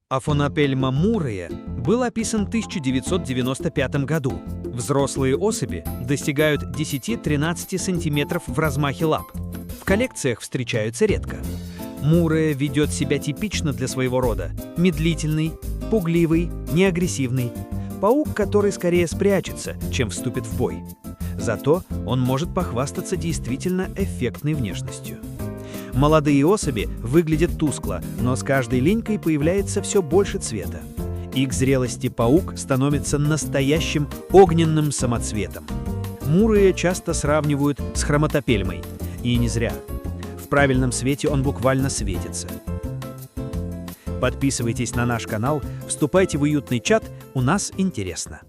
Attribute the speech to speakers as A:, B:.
A: Афонапельма муррея был описан в 1995 году. Взрослые особи достигают 10-13 см в размахе лап. В коллекциях встречаются редко. Муррея ведет себя типично для своего рода. Медлительный, пугливый, неагрессивный. Паук, который скорее спрячется, чем вступит в бой. Зато он может похвастаться действительно эффектной внешностью. Молодые особи выглядят тускло, но с каждой линькой появляется все больше цвета. И к зрелости паук становится настоящим огненным самоцветом. Муррея часто сравнивают с хромотопельмой. И не зря. В правильном свете он буквально светится. Подписывайтесь на наш канал, вступайте в уютный чат, у нас интересно.